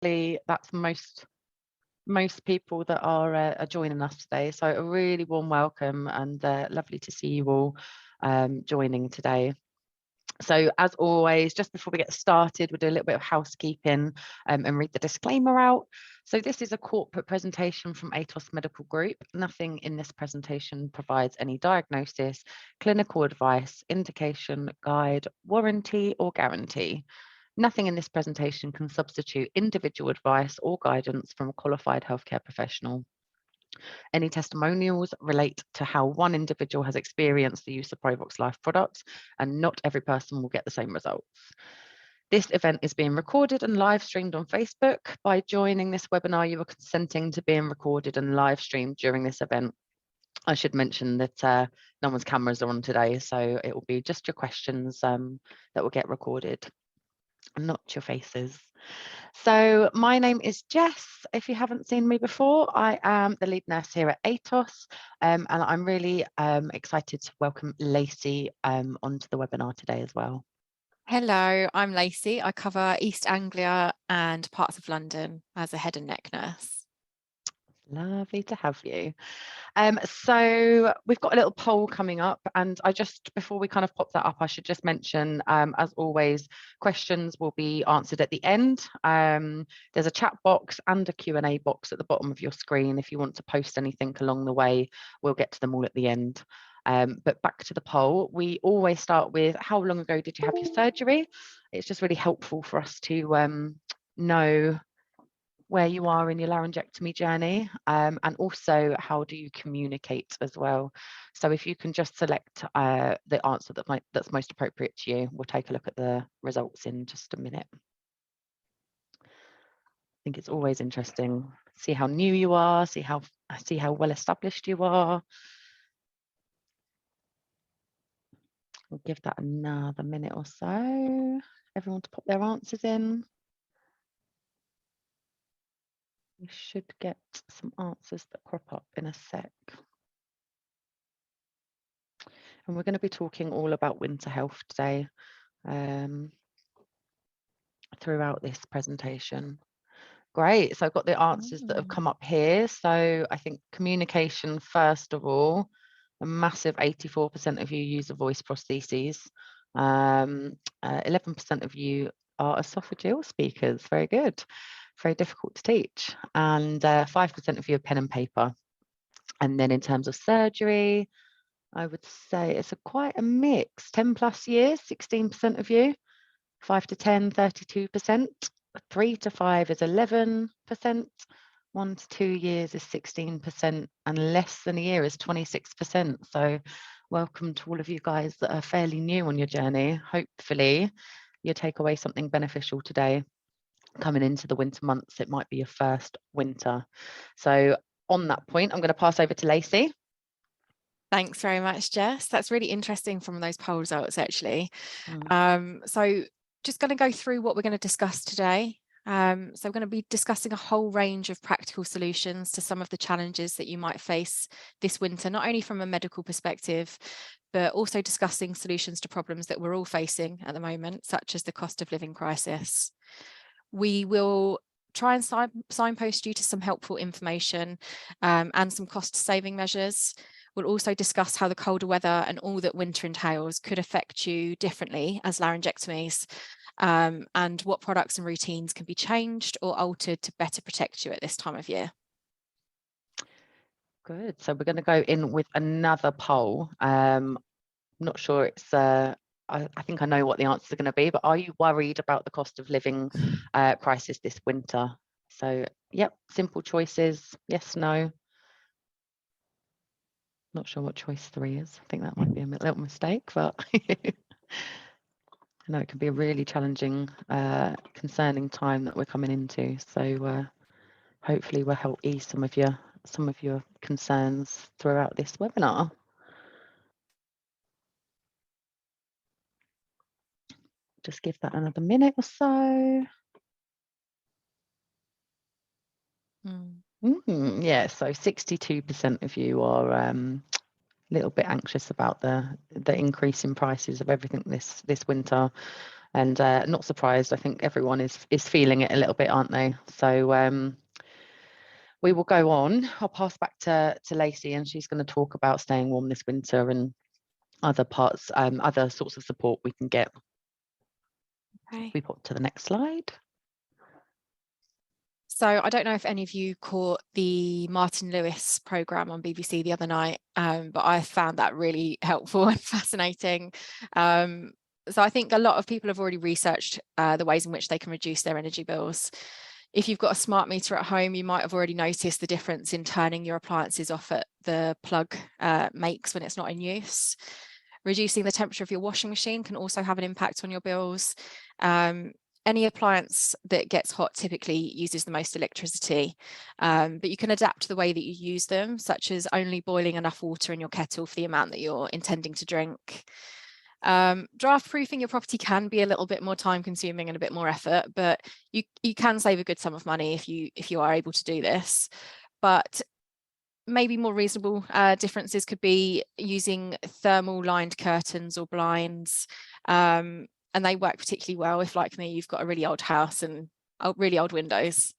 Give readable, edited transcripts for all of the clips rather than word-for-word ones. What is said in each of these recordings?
that's most people that are joining us today. So a really warm welcome, and lovely to see you all joining today. So as always, just before we get started, we'll do a little bit of housekeeping and read the disclaimer out. So this is a corporate presentation from Atos Medical Group. Nothing in this presentation provides any diagnosis, clinical advice, indication, guide, warranty or guarantee. Nothing in this presentation can substitute individual advice or guidance from a qualified healthcare professional. Any testimonials relate to how one individual has experienced the use of Provox Life products, and not every person will get the same results. This event is being recorded and live streamed on Facebook. By joining this webinar, you are consenting to being recorded and live streamed during this event. I should mention that no one's cameras are on today, so it will be just your questions that will get recorded, and not your faces. So my name is Jess. If you haven't seen me before, I am the lead nurse here at Atos, and I'm really excited to welcome Lacey onto the webinar today as well. Hello, I'm Lacey. I cover East Anglia and parts of London as a head and neck nurse. Lovely to have you. So we've got a little poll coming up, and before we kind of pop that up, I should just mention, as always, questions will be answered at the end. There's a chat box and a Q&A box at the bottom of your screen. If you want to post anything along the way, we'll get to them all at the end. But back to the poll, we always start with how long ago did you have your surgery? It's just really helpful for us to know where you are in your laryngectomy journey, and also how do you communicate as well. So if you can just select the answer that's most appropriate to you, we'll take a look at the results in just a minute. I think it's always interesting, see how new you are, see how well established you are. We'll give that another minute or so, everyone to pop their answers in. We should get some answers that crop up in a sec. And we're going to be talking all about winter health today throughout this presentation. Great, so I've got the answers that have come up here. So I think communication, first of all, a massive 84% of you use a voice prostheses. 11% of you are esophageal speakers, very good. Very difficult to teach. And 5% of you are pen and paper. And then in terms of surgery, I would say it's quite a mix. 10 plus years, 16% of you. 5 to 10, 32%. 3 to 5 is 11%. 1 to 2 years is 16%. And less than a year is 26%. So welcome to all of you guys that are fairly new on your journey. Hopefully you take away something beneficial today. Coming into the winter months, it might be your first winter. So on that point, I'm going to pass over to Lacey. Thanks very much, Jess. That's really interesting from those poll results, actually. So just going to go through what we're going to discuss today. So we're going to be discussing a whole range of practical solutions to some of the challenges that you might face this winter, not only from a medical perspective, but also discussing solutions to problems that we're all facing at the moment, such as the cost of living crisis. We will try and signpost you to some helpful information and some cost-saving measures. We'll also discuss how the colder weather and all that winter entails could affect you differently as laryngectomies, and what products and routines can be changed or altered to better protect you at this time of year. Good. So we're going to go in with another poll. I'm not sure it's I think I know what the answers are going to be, but are you worried about the cost of living crisis this winter? So, yep, simple choices, yes, no. Not sure what choice 3 is. I think that might be a little mistake, but I know it can be a really challenging, concerning time that we're coming into. So hopefully we'll help ease some of your concerns throughout this webinar. Just give that another minute or so. Yeah, so 62% of you are a little bit anxious about the increase in prices of everything this winter. and not surprised. I think everyone is feeling it a little bit, aren't they? So we will go on. I'll pass back to Lacey, and she's going to talk about staying warm this winter and other parts, other sorts of support we can get. Okay. We pop to the next slide. So I don't know if any of you caught the Martin Lewis programme on BBC the other night, but I found that really helpful and fascinating. So I think a lot of people have already researched the ways in which they can reduce their energy bills. If you've got a smart meter at home, you might have already noticed the difference in turning your appliances off at the plug makes when it's not in use. Reducing the temperature of your washing machine can also have an impact on your bills. Any appliance that gets hot typically uses the most electricity, but you can adapt the way that you use them, such as only boiling enough water in your kettle for the amount that you're intending to drink. Draft proofing your property can be a little bit more time consuming and a bit more effort, but you can save a good sum of money if you are able to do this. But maybe more reasonable differences could be using thermal lined curtains or blinds, and they work particularly well if, like me, you've got a really old house and really old windows.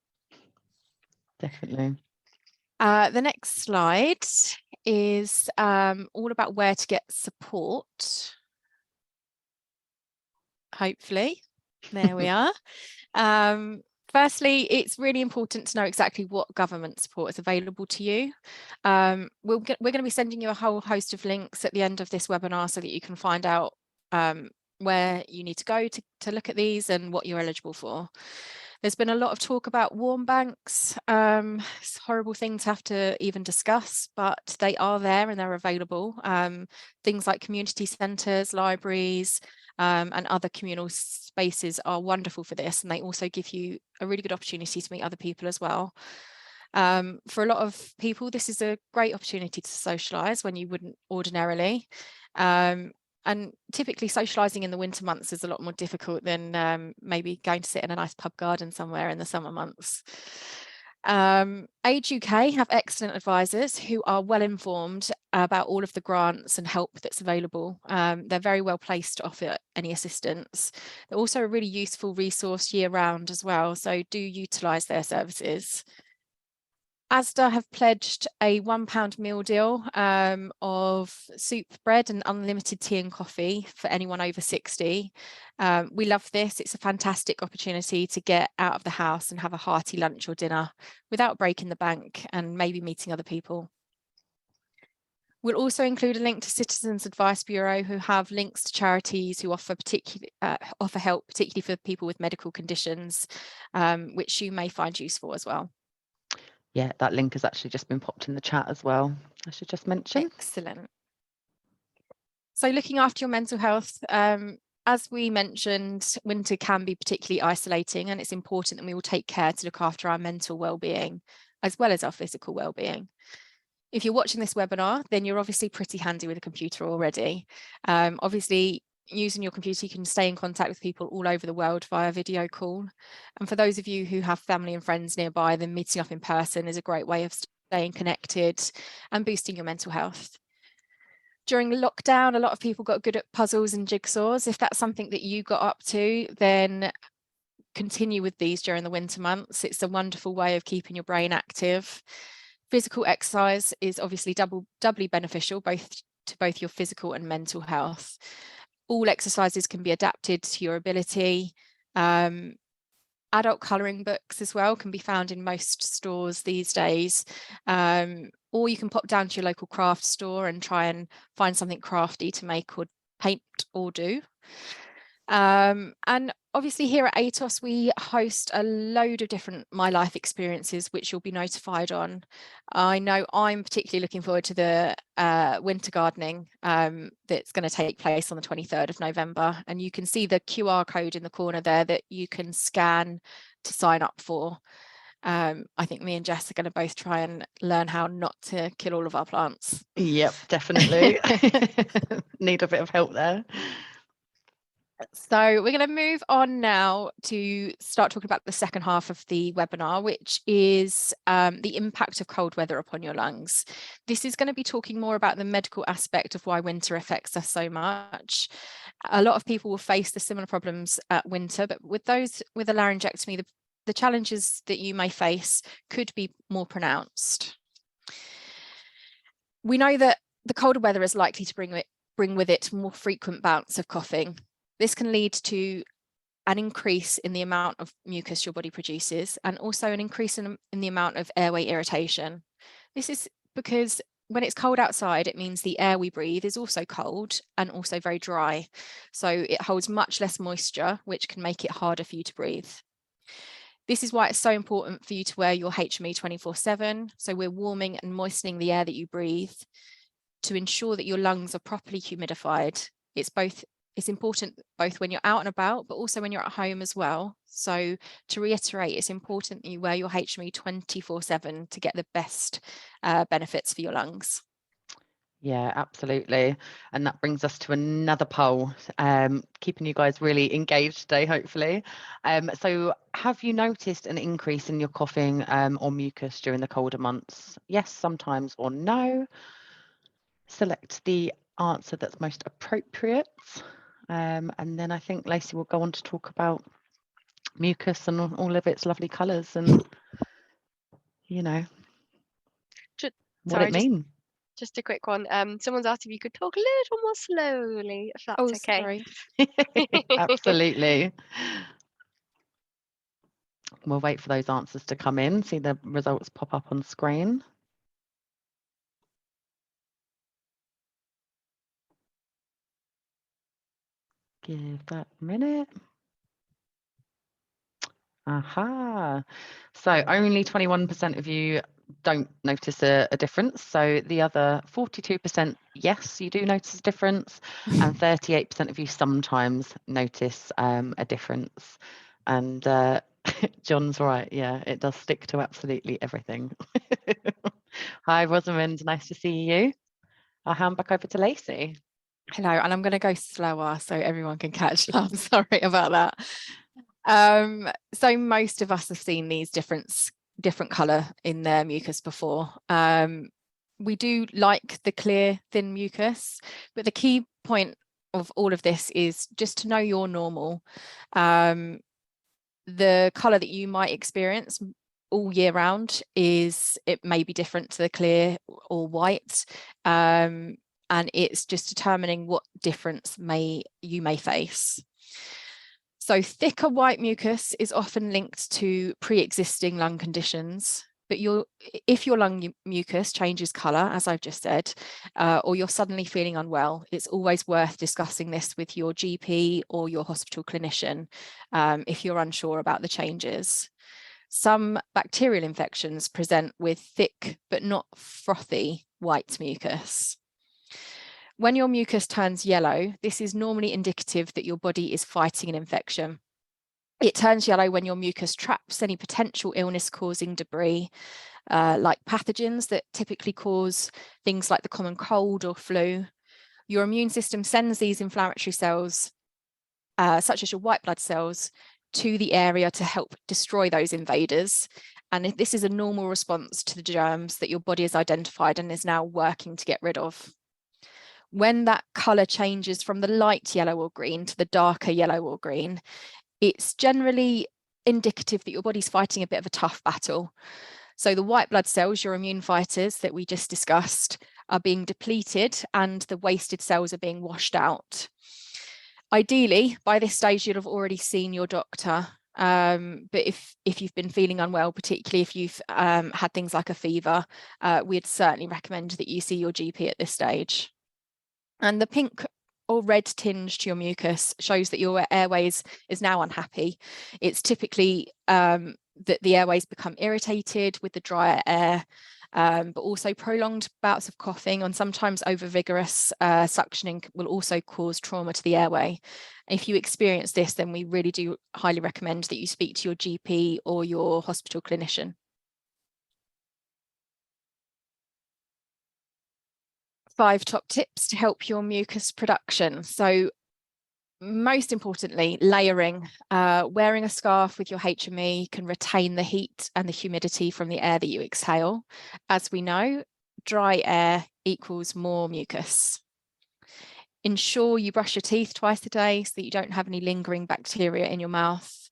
Definitely. The next slide is all about where to get support. Hopefully, there we are. Firstly, it's really important to know exactly what government support is available to you. We're going to be sending you a whole host of links at the end of this webinar so that you can find out where you need to go to look at these and what you're eligible for. There's been a lot of talk about warm banks. It's a horrible thing to have to even discuss, but they are there and they're available. Things like community centres, libraries, and other communal spaces are wonderful for this, and they also give you a really good opportunity to meet other people as well. For a lot of people, this is a great opportunity to socialise when you wouldn't ordinarily. And typically socialising in the winter months is a lot more difficult than maybe going to sit in a nice pub garden somewhere in the summer months. Age UK have excellent advisors who are well informed about all of the grants and help that's available. They're very well placed to offer any assistance. They're also a really useful resource year round as well, so do utilise their services. Asda have pledged a £1 meal deal of soup, bread and unlimited tea and coffee for anyone over 60. We love this. It's a fantastic opportunity to get out of the house and have a hearty lunch or dinner without breaking the bank and maybe meeting other people. We'll also include a link to Citizens Advice Bureau, who have links to charities who offer help, particularly for people with medical conditions, which you may find useful as well. Yeah, that link has actually just been popped in the chat as well, I should just mention. Excellent. So looking after your mental health, as we mentioned, winter can be particularly isolating, and it's important that we all take care to look after our mental well-being as well as our physical well-being. If you're watching this webinar, then you're obviously pretty handy with a computer already. Obviously, using your computer, you can stay in contact with people all over the world via video call. And for those of you who have family and friends nearby, then meeting up in person is a great way of staying connected and boosting your mental health. During lockdown, a lot of people got good at puzzles and jigsaws. If that's something that you got up to, then continue with these during the winter months. It's a wonderful way of keeping your brain active. Physical exercise is obviously doubly beneficial to both your physical and mental health. All exercises can be adapted to your ability. Adult colouring books as well can be found in most stores these days. Or you can pop down to your local craft store and try and find something crafty to make or paint or do. And obviously here at ATOS, we host a load of different MyLife experiences, which you'll be notified on. I know I'm particularly looking forward to the winter gardening that's going to take place on the 23rd of November. And you can see the QR code in the corner there that you can scan to sign up for. I think me and Jess are going to both try and learn how not to kill all of our plants. Yep, definitely. Need a bit of help there. So we're going to move on now to start talking about the second half of the webinar, which is the impact of cold weather upon your lungs. This is going to be talking more about the medical aspect of why winter affects us so much. A lot of people will face the similar problems at winter, but with those with a laryngectomy, the challenges that you may face could be more pronounced. We know that the colder weather is likely to bring with it more frequent bouts of coughing. This can lead to an increase in the amount of mucus your body produces, and also an increase in the amount of airway irritation. This is because when it's cold outside, it means the air we breathe is also cold and also very dry. So it holds much less moisture, which can make it harder for you to breathe. This is why it's so important for you to wear your HME 24/7. So we're warming and moistening the air that you breathe to ensure that your lungs are properly humidified. It's important both when you're out and about, but also when you're at home as well. So to reiterate, it's important that you wear your HME 24/7 to get the best benefits for your lungs. Yeah, absolutely. And that brings us to another poll, keeping you guys really engaged today, hopefully. So have you noticed an increase in your coughing or mucus during the colder months? Yes, sometimes, or no. Select the answer that's most appropriate. And then I think Lacey will go on to talk about mucus and all of its lovely colours and, you know, what it means. Just a quick one. Someone's asked if you could talk a little more slowly, if that's okay. Sorry. Absolutely. We'll wait for those answers to come in, see the results pop up on screen. Give that a minute. Aha. So only 21% of you don't notice a difference. So the other 42%, yes, you do notice a difference. And 38% of you sometimes notice a difference. And John's right. Yeah, it does stick to absolutely everything. Hi, Rosamond. Nice to see you. I'll hand back over to Lacey. Hello, and I'm going to go slower so everyone can catch up. Sorry about that. So most of us have seen these different colour in their mucus before. We do like the clear, thin mucus, but the key point of all of this is just to know you're normal. The colour that you might experience all year round it may be different to the clear or white. And it's just determining what difference you may face. So thicker white mucus is often linked to pre-existing lung conditions, but if your lung mucus changes colour, as I've just said, or you're suddenly feeling unwell, it's always worth discussing this with your GP or your hospital clinician if you're unsure about the changes. Some bacterial infections present with thick but not frothy white mucus. When your mucus turns yellow, this is normally indicative that your body is fighting an infection. It turns yellow when your mucus traps any potential illness-causing debris, like pathogens that typically cause things like the common cold or flu. Your immune system sends these inflammatory cells, such as your white blood cells, to the area to help destroy those invaders. And this is a normal response to the germs that your body has identified and is now working to get rid of. When that colour changes from the light yellow or green to the darker yellow or green, it's generally indicative that your body's fighting a bit of a tough battle. So the white blood cells, your immune fighters that we just discussed, are being depleted and the wasted cells are being washed out. Ideally, by this stage, you'd have already seen your doctor. But if you've been feeling unwell, particularly if you've had things like a fever, we'd certainly recommend that you see your GP at this stage. And the pink or red tinge to your mucus shows that your airways is now unhappy. It's typically that the airways become irritated with the drier air, but also prolonged bouts of coughing and sometimes over-vigorous suctioning will also cause trauma to the airway. If you experience this, then we really do highly recommend that you speak to your GP or your hospital clinician. 5 top tips to help your mucus production. So most importantly, layering. Wearing a scarf with your HME can retain the heat and the humidity from the air that you exhale. As we know, dry air equals more mucus. Ensure you brush your teeth twice a day so that you don't have any lingering bacteria in your mouth.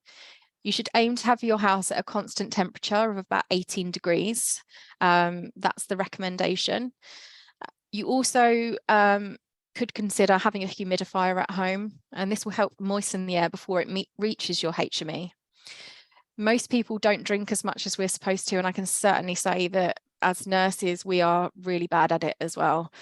You should aim to have your house at a constant temperature of about 18 degrees. That's the recommendation. You also could consider having a humidifier at home, and this will help moisten the air before it reaches your HME. Most people don't drink as much as we're supposed to, and I can certainly say that as nurses, we are really bad at it as well.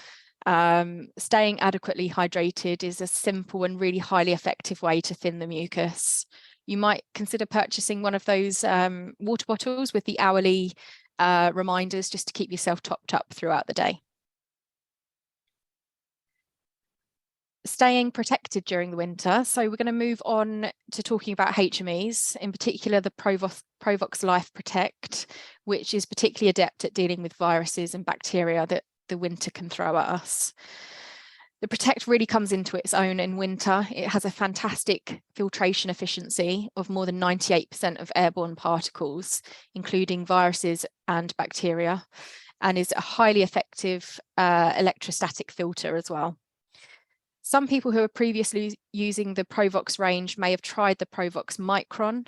Staying adequately hydrated is a simple and really highly effective way to thin the mucus. You might consider purchasing one of those water bottles with the hourly reminders just to keep yourself topped up throughout the day. Staying protected during the winter. So we're going to move on to talking about HMEs, in particular the Provox Life Protect, which is particularly adept at dealing with viruses and bacteria that the winter can throw at us. The Protect really comes into its own in winter. It has a fantastic filtration efficiency of more than 98% of airborne particles, including viruses and bacteria, and is a highly effective electrostatic filter as well. Some people who are previously using the Provox range may have tried the Provox Micron.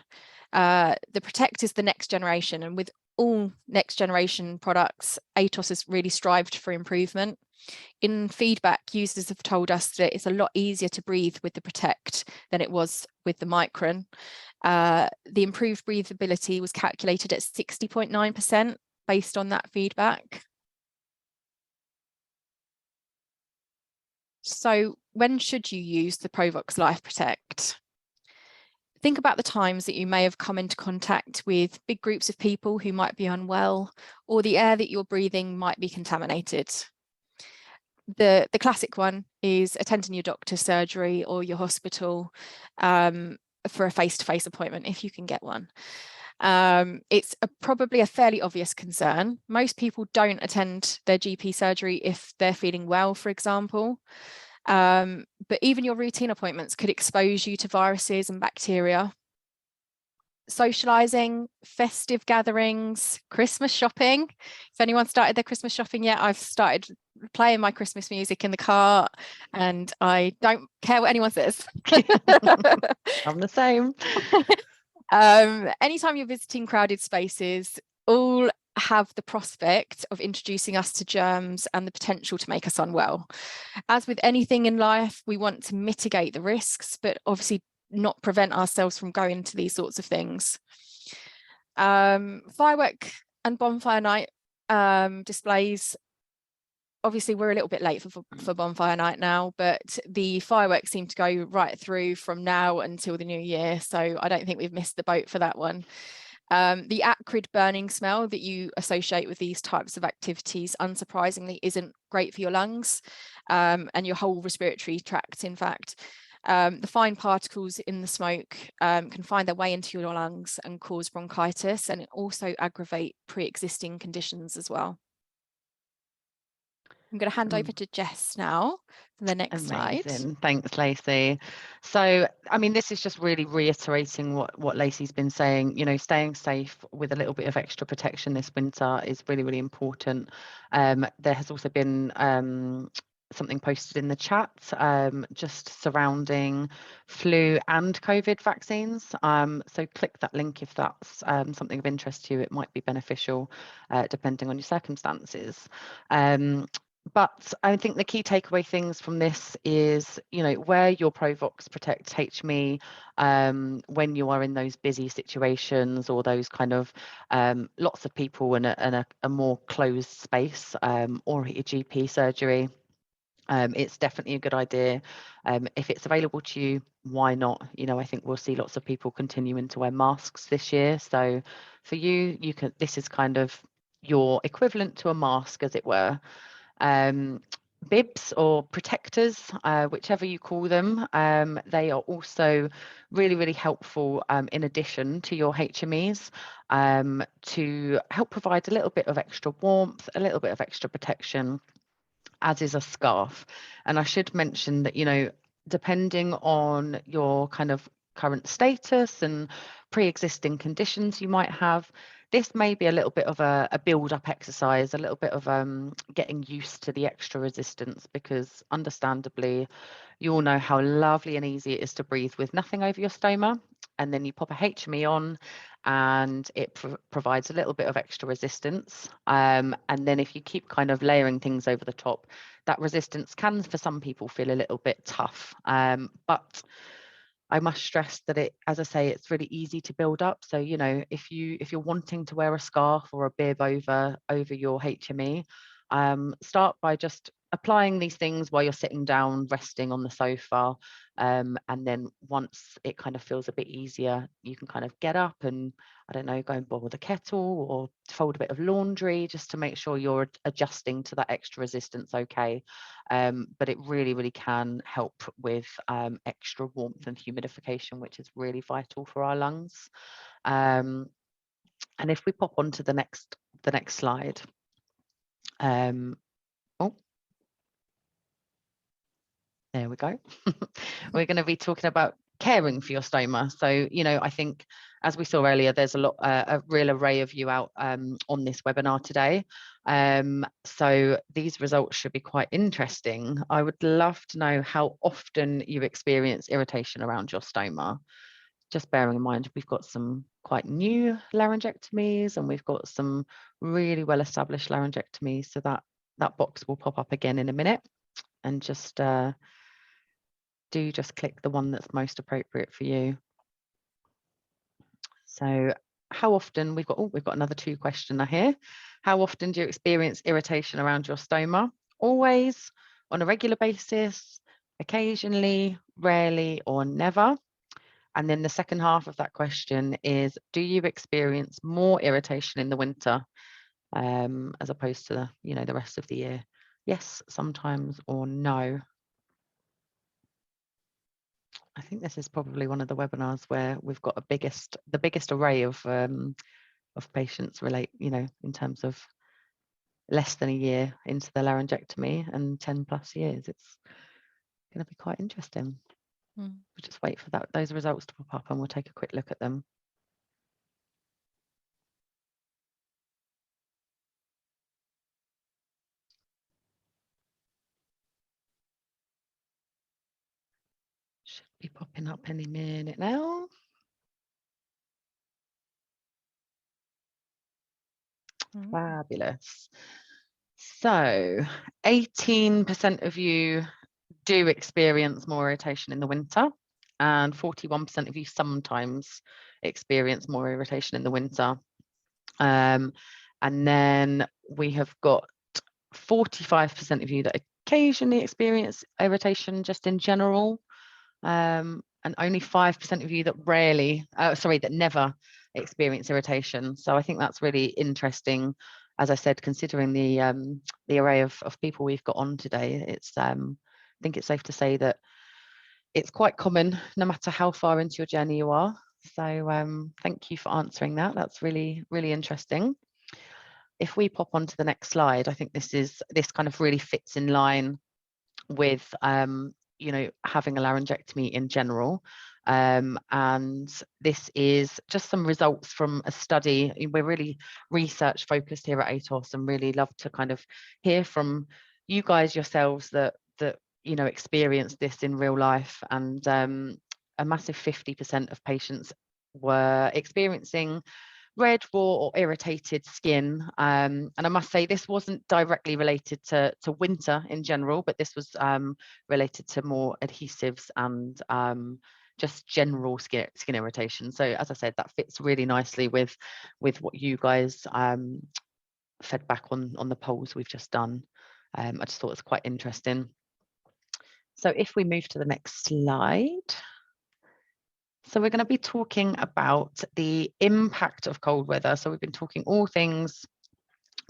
The Protect is the next generation, and with all next generation products, ATOS has really strived for improvement. In feedback, users have told us that it's a lot easier to breathe with the Protect than it was with the Micron. The improved breathability was calculated at 60.9% based on that feedback. So when should you use the Provox Life Protect? Think about the times that you may have come into contact with big groups of people who might be unwell, or the air that you're breathing might be contaminated. The classic one is attending your doctor's surgery or your hospital for a face-to-face appointment, if you can get one. It's probably a fairly obvious concern. Most people don't attend their GP surgery if they're feeling well, for example. But even your routine appointments could expose you to viruses and bacteria. Socializing, festive gatherings, Christmas shopping. If anyone started their Christmas shopping yet, I've started playing my Christmas music in the car and I don't care what anyone says. I'm the same. Anytime you're visiting crowded spaces, all have the prospect of introducing us to germs and the potential to make us unwell. As with anything in life, we want to mitigate the risks, but obviously not prevent ourselves from going to these sorts of things. Firework and bonfire night displays. Obviously, we're a little bit late for bonfire night now, but the fireworks seem to go right through from now until the new year. So I don't think we've missed the boat for that one. The acrid burning smell that you associate with these types of activities, unsurprisingly, isn't great for your lungs and your whole respiratory tract, in fact. The fine particles in the smoke can find their way into your lungs and cause bronchitis, and it also aggravate pre-existing conditions as well. I'm going to hand over to Jess now for the next slide. Thanks, Lacey. So, I mean, this is just really reiterating what Lacey's been saying. You know, staying safe with a little bit of extra protection this winter is really, really important. There has also been something posted in the chat just surrounding flu and COVID vaccines. So click that link if that's something of interest to you. It might be beneficial depending on your circumstances. But I think the key takeaway things from this is, you know, wear your Provox Protect HME when you are in those busy situations or those kind of lots of people in a more closed space or at your GP surgery. It's definitely a good idea. If it's available to you, why not? You know, I think we'll see lots of people continuing to wear masks this year. So for you, this is kind of your equivalent to a mask, as it were. Bibs or protectors, whichever you call them, they are also really, really helpful in addition to your HMEs to help provide a little bit of extra warmth, a little bit of extra protection, as is a scarf. And I should mention that, you know, depending on your kind of current status and pre-existing conditions you might have, this may be a little bit of a build-up exercise, a little bit of getting used to the extra resistance, because understandably, you all know how lovely and easy it is to breathe with nothing over your stoma, and then you pop a HME on and it provides a little bit of extra resistance. And then if you keep kind of layering things over the top, that resistance can, for some people, feel a little bit tough. But I must stress that it, as I say, it's really easy to build up. So, you know, if you're wanting to wear a scarf or a bib over your HME, start by just applying these things while you're sitting down, resting on the sofa. And then once it kind of feels a bit easier, you can kind of get up and, I don't know, go and boil the kettle or fold a bit of laundry, just to make sure you're adjusting to that extra resistance, okay? But it really, really can help with extra warmth and humidification, which is really vital for our lungs. And if we pop on to the next slide. Oh, there we go. We're going to be talking about caring for your stoma. So, you know, I think, as we saw earlier, there's a real array of you out on this webinar today. So these results should be quite interesting. I would love to know how often you experience irritation around your stoma. Just bearing in mind, we've got some quite new laryngectomies and we've got some really well-established laryngectomies. So that box will pop up again in a minute, and just just click the one that's most appropriate for you. So how often, we've got another 2 questioner here. How often do you experience irritation around your stoma? Always, on a regular basis, occasionally, rarely, or never? And then the second half of that question is, do you experience more irritation in the winter as opposed to the rest of the year? Yes, sometimes, or no? I think this is probably one of the webinars where we've got the biggest array of patients in terms of less than a year into the laryngectomy and 10 plus years. It's going to be quite interesting. We'll just wait for those results to pop up and we'll take a quick look at them. Should be popping up any minute now. Fabulous. So 18% of you do experience more irritation in the winter, and 41% of you sometimes experience more irritation in the winter. And then we have got 45% of you that occasionally experience irritation just in general, and only 5% of you that never experience irritation. So I think that's really interesting. As I said, considering the array of people we've got on today, I think it's safe to say that it's quite common, no matter how far into your journey you are. So thank you for answering that. That's really, really interesting. If we pop on to the next slide, I think this kind of really fits in line with having a laryngectomy in general. And this is just some results from a study. We're really research focused here at ATOS, and really love to kind of hear from you guys yourselves that experience this in real life. And a massive 50% of patients were experiencing red, raw, or irritated skin. And I must say, this wasn't directly related to winter in general, but this was related to more adhesives and just general skin irritation. So as I said, that fits really nicely with what you guys fed back on the polls we've just done. I just thought it was quite interesting. So if we move to the next slide. So we're going to be talking about the impact of cold weather. So we've been talking all things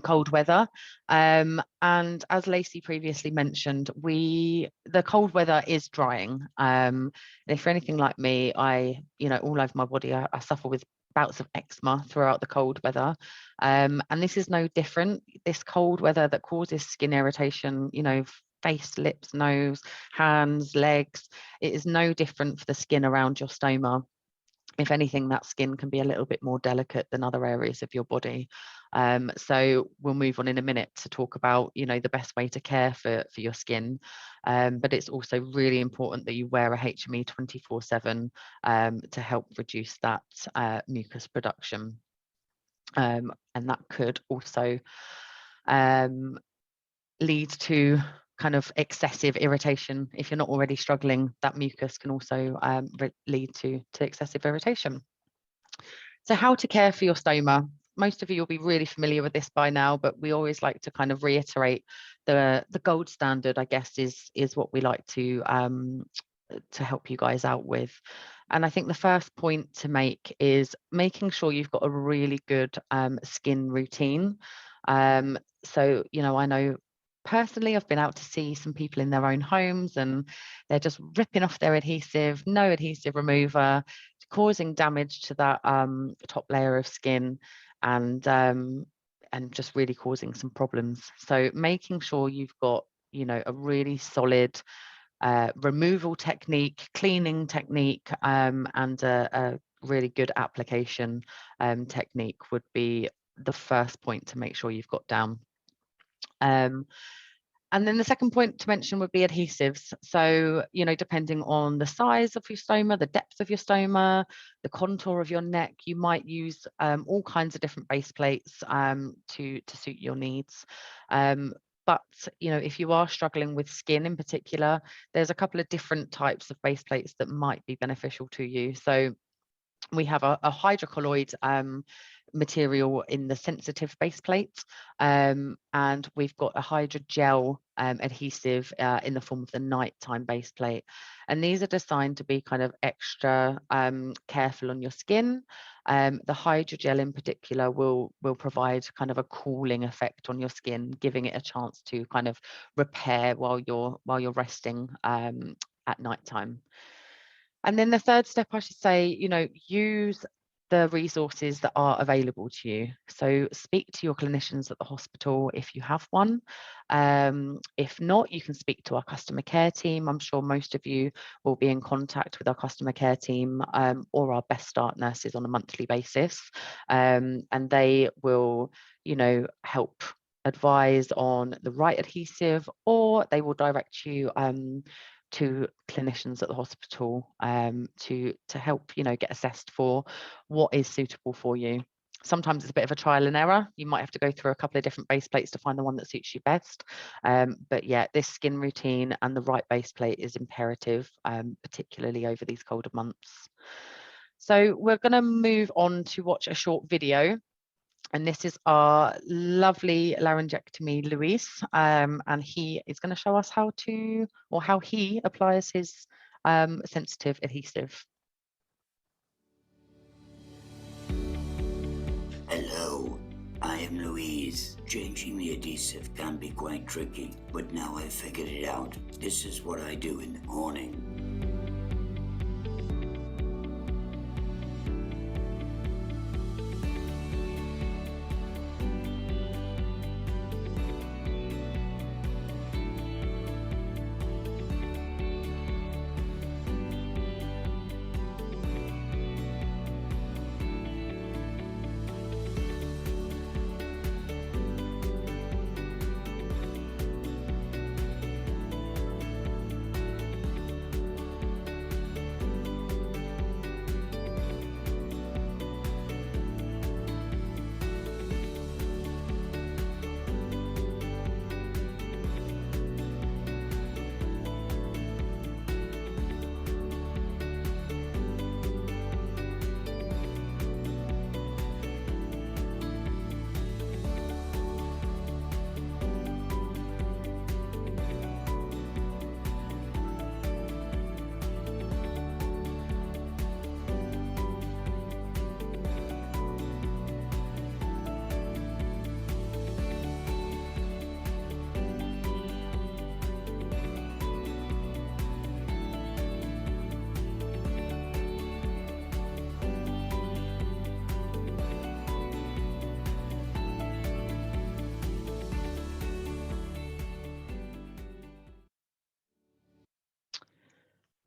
cold weather. And as Lacey previously mentioned, the cold weather is drying. And if you're anything like me, all over my body, I suffer with bouts of eczema throughout the cold weather. And this is no different. This cold weather that causes skin irritation, face, lips, nose, hands, legs. It is no different for the skin around your stoma. If anything, that skin can be a little bit more delicate than other areas of your body. So we'll move on in a minute to talk about, you know, the best way to care for your skin. But it's also really important that you wear a HME 24/7 to help reduce that mucus production. And that could also lead to kind of excessive irritation. If you're not already struggling, that mucus can also lead to excessive irritation. So how to care for your stoma. Most of you will be really familiar with this by now, but we always like to kind of reiterate the gold standard, I guess, is what we like to help you guys out with. And I think the first point to make is making sure you've got a really good skin routine. So, you know, I know personally, I've been out to see some people in their own homes and they're just ripping off their adhesive, no adhesive remover, causing damage to that top layer of skin and just really causing some problems. So making sure you've got, you know, a really solid removal technique, cleaning technique, and a really good application technique would be the first point to make sure you've got down. And then the second point to mention would be adhesives. So, you know, depending on the size of your stoma, the depth of your stoma, the contour of your neck, you might use all kinds of different base plates to suit your needs. But, you know, if you are struggling with skin in particular, there's a couple of different types of base plates that might be beneficial to you. So we have a hydrocolloid material in the sensitive base plate, and we've got a hydrogel adhesive in the form of the nighttime base plate. And these are designed to be kind of extra careful on your skin. The hydrogel in particular will provide kind of a cooling effect on your skin, giving it a chance to kind of repair while you're resting at nighttime. And then the third step, I should say, you know, use the resources that are available to you. So speak to your clinicians at the hospital if you have one. If not, you can speak to our customer care team. I'm sure most of you will be in contact with our customer care team or our Best Start nurses on a monthly basis. And they will, you know, help advise on the right adhesive, or they will direct you to clinicians at the hospital to help, you know, get assessed for what is suitable for you. Sometimes it's a bit of a trial and error. You might have to go through a couple of different base plates to find the one that suits you best. But yeah, this skin routine and the right base plate is imperative, particularly over these colder months. So we're going to move on to watch a short video. And this is our lovely laryngectomy Luis, and he is going to show us how he applies his sensitive adhesive. Hello, I am Louise. Changing the adhesive can be quite tricky, but now I've figured it out. This is what I do in the morning.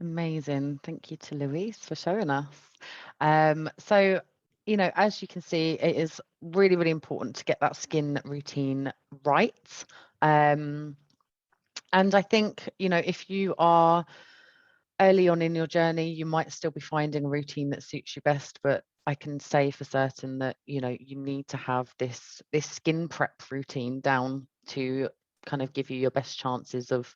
Amazing. Thank you to Louise for showing us. So, you know, as you can see, it is really, really important to get that skin routine right. And I think, you know, if you are early on in your journey, you might still be finding a routine that suits you best, but I can say for certain that, you know, you need to have this skin prep routine down to kind of give you your best chances of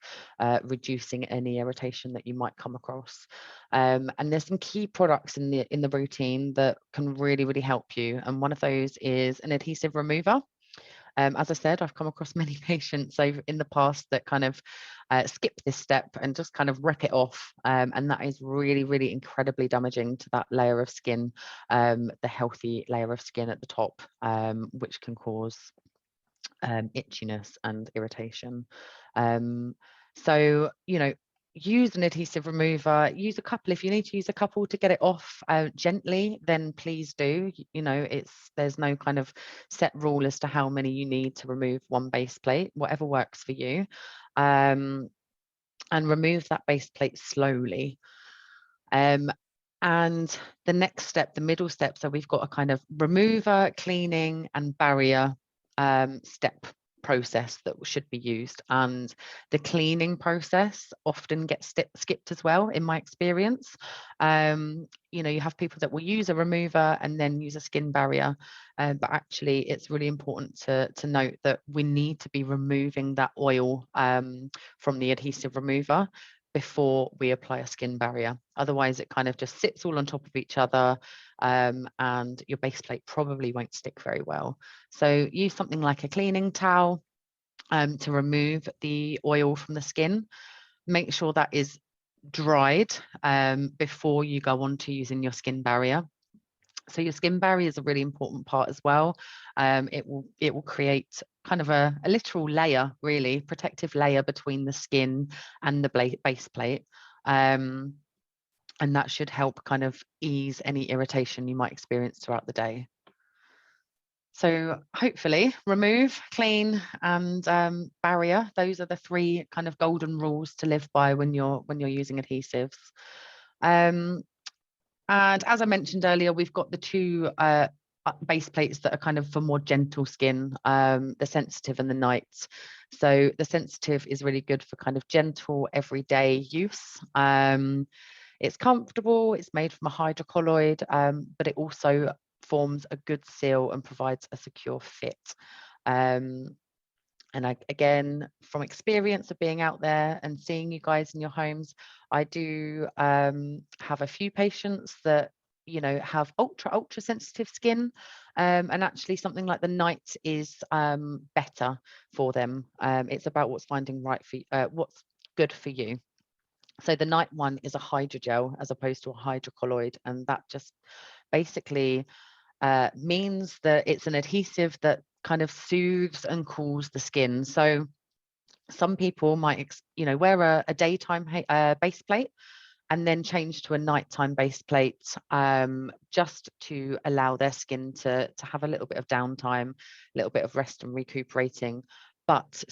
reducing any irritation that you might come across. And there's some key products in the routine that can really, really help you. And one of those is an adhesive remover. As I said, I've come across many patients over in the past that kind of skip this step and just kind of rip it off. And that is really, really incredibly damaging to that layer of skin, the healthy layer of skin at the top, which can cause itchiness and irritation. So, you know, use an adhesive remover, use a couple. If you need to use a couple to get it off gently, then please do. You know, there's no kind of set rule as to how many you need to remove one base plate, whatever works for you. And remove that base plate slowly. And the next step, the middle step, so we've got a kind of remover, cleaning and barrier step process that should be used, and the cleaning process often gets skipped as well in my experience. You know, you have people that will use a remover and then use a skin barrier, but actually it's really important to note that we need to be removing that oil from the adhesive remover before we apply a skin barrier. Otherwise it kind of just sits all on top of each other, and your base plate probably won't stick very well. So use something like a cleaning towel to remove the oil from the skin. Make sure that is dried before you go on to using your skin barrier. So your skin barrier is a really important part as well. It will create kind of a literal layer, really, protective layer between the skin and the base plate. And that should help kind of ease any irritation you might experience throughout the day. So hopefully remove, clean and barrier. Those are the three kind of golden rules to live by when you're using adhesives. And as I mentioned earlier, we've got the two base plates that are kind of for more gentle skin, the sensitive and the night. So the sensitive is really good for kind of gentle everyday use. It's comfortable, it's made from a hydrocolloid, but it also forms a good seal and provides a secure fit. And again, from experience of being out there and seeing you guys in your homes, I do have a few patients that, you know, have ultra sensitive skin, and actually something like the night is better for them. It's about what's what's good for you. So the night one is a hydrogel as opposed to a hydrocolloid, and that just basically means that it's an adhesive that kind of soothes and cools the skin. So some people might, you know, wear a daytime base plate and then change to a nighttime base plate, just to allow their skin to have a little bit of downtime, a little bit of rest and recuperating, but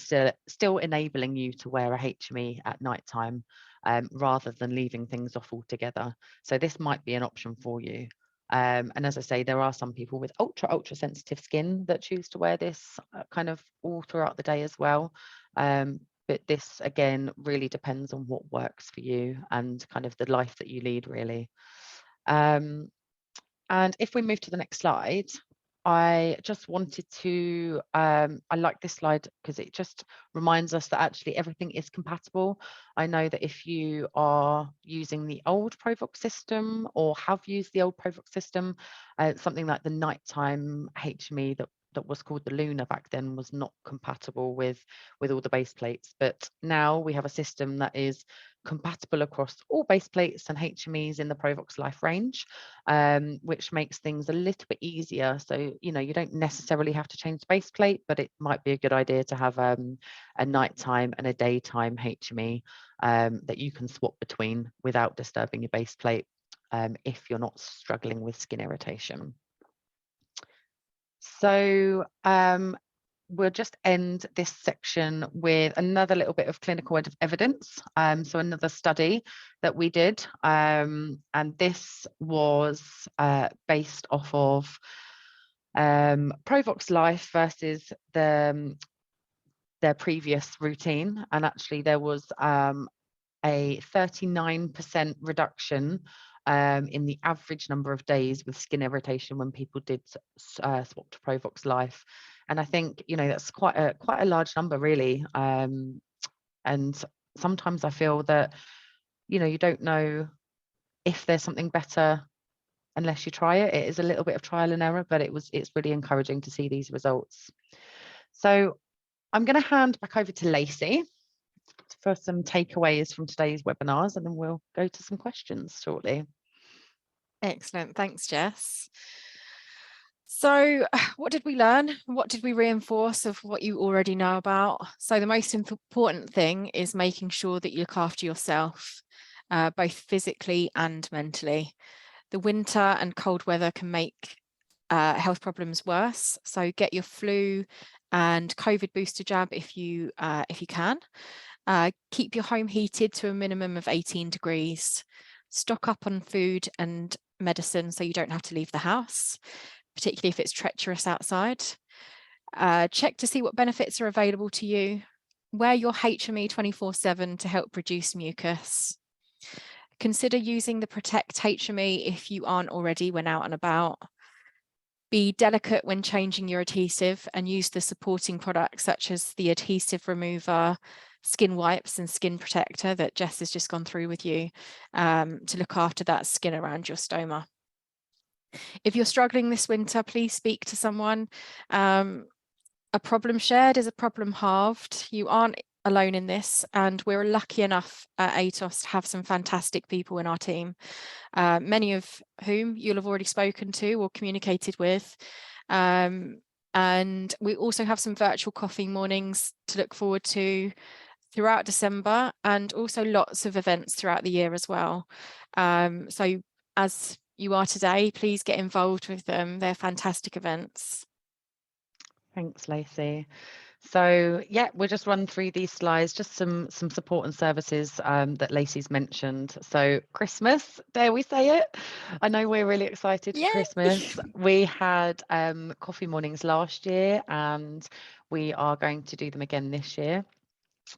still enabling you to wear a HME at nighttime, rather than leaving things off altogether. So this might be an option for you. And as I say, there are some people with ultra sensitive skin that choose to wear this kind of all throughout the day as well. But this, again, really depends on what works for you and kind of the life that you lead, really. And if we move to the next slide, I just wanted to, I like this slide because it just reminds us that actually everything is compatible. I know that if you are using the old Provox system or have used the old Provox system, something like the nighttime HME that was called the Luna back then was not compatible with all the base plates. But now we have a system that is compatible across all base plates and HMEs in the Provox Life range, which makes things a little bit easier. So, you know, you don't necessarily have to change the base plate, but it might be a good idea to have a nighttime and a daytime HME that you can swap between without disturbing your base plate, if you're not struggling with skin irritation. So we'll just end this section with another little bit of clinical evidence. So another study that we did, and this was based off of Provox Life versus their previous routine, and actually there was a 39% reduction in the average number of days with skin irritation when people did swap to Provox Life. And I think, you know, that's quite a large number, really. And sometimes I feel that, you know, you don't know if there's something better unless you try it. It is a little bit of trial and error, but it's really encouraging to see these results. So I'm going to hand back over to Lacey for some takeaways from today's webinars, and then we'll go to some questions shortly. Excellent. Thanks, Jess. So what did we learn? What did we reinforce of what you already know about? So the most important thing is making sure that you look after yourself, both physically and mentally. The winter and cold weather can make health problems worse. So get your flu and COVID booster jab if you can. Keep your home heated to a minimum of 18 degrees. Stock up on food and medicine so you don't have to leave the house, particularly if it's treacherous outside. Check to see what benefits are available to you. Wear your HME 24/7 to help reduce mucus. Consider using the Protect HME if you aren't already when out and about. Be delicate when changing your adhesive and use the supporting products such as the adhesive remover, skin wipes and skin protector that Jess has just gone through with you to look after that skin around your stoma. If you're struggling this winter, please speak to someone. A problem shared is a problem halved. You aren't alone in this, and we're lucky enough at ATOS to have some fantastic people in our team, many of whom you'll have already spoken to or communicated with. And we also have some virtual coffee mornings to look forward to throughout December, and also lots of events throughout the year as well. So as you are today, please get involved with them. They're fantastic events. Thanks, Lacey. So yeah, we'll just run through these slides, just some support and services that Lacey's mentioned. So Christmas, dare we say it? I know we're really excited for Christmas. We had coffee mornings last year, and we are going to do them again this year.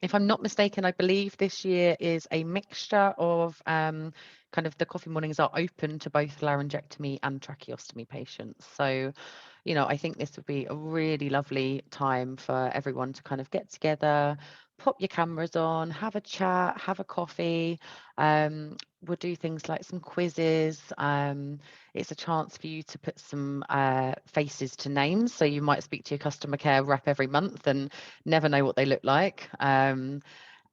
If I'm not mistaken, I believe this year is a mixture of kind of the coffee mornings are open to both laryngectomy and tracheostomy patients. So, you know, I think this would be a really lovely time for everyone to kind of get together, pop your cameras on, have a chat, have a coffee. We'll do things like some quizzes. It's a chance for you to put some faces to names. So you might speak to your customer care rep every month and never know what they look like.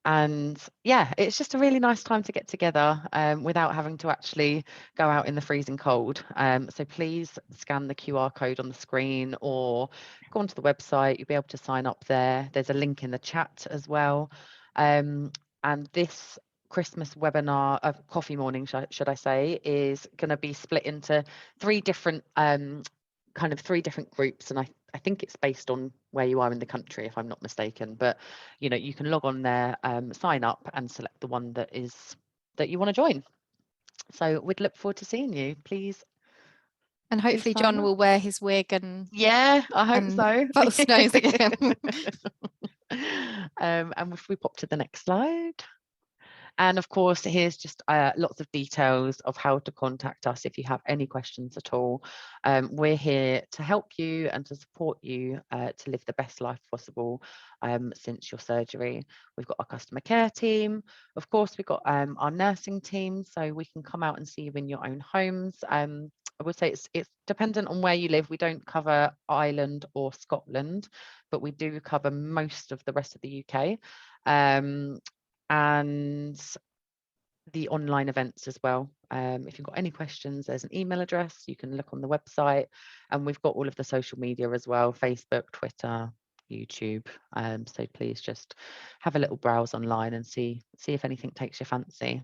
And yeah, it's just a really nice time to get together without having to actually go out in the freezing cold. So please scan the QR code on the screen or go onto the website. You'll be able to sign up there. There's a link in the chat as well. And this Christmas webinar of coffee morning, should I say, is going to be split into three different groups, and I think it's based on where you are in the country, if I'm not mistaken. But you know, you can log on there, sign up, and select the one that you want to join. So we'd look forward to seeing you. Please. And hopefully John will wear his wig and I hope so. false nose again. And if we pop to the next slide. And of course, here's just lots of details of how to contact us if you have any questions at all. We're here to help you and to support you to live the best life possible since your surgery. We've got our customer care team. Of course, we've got our nursing team, so we can come out and see you in your own homes. I would say it's dependent on where you live. We don't cover Ireland or Scotland, but we do cover most of the rest of the UK. And the online events as well. If you've got any questions, there's an email address. You can look on the website, and we've got all of the social media as well: Facebook, Twitter, YouTube. So please just have a little browse online and see if anything takes your fancy.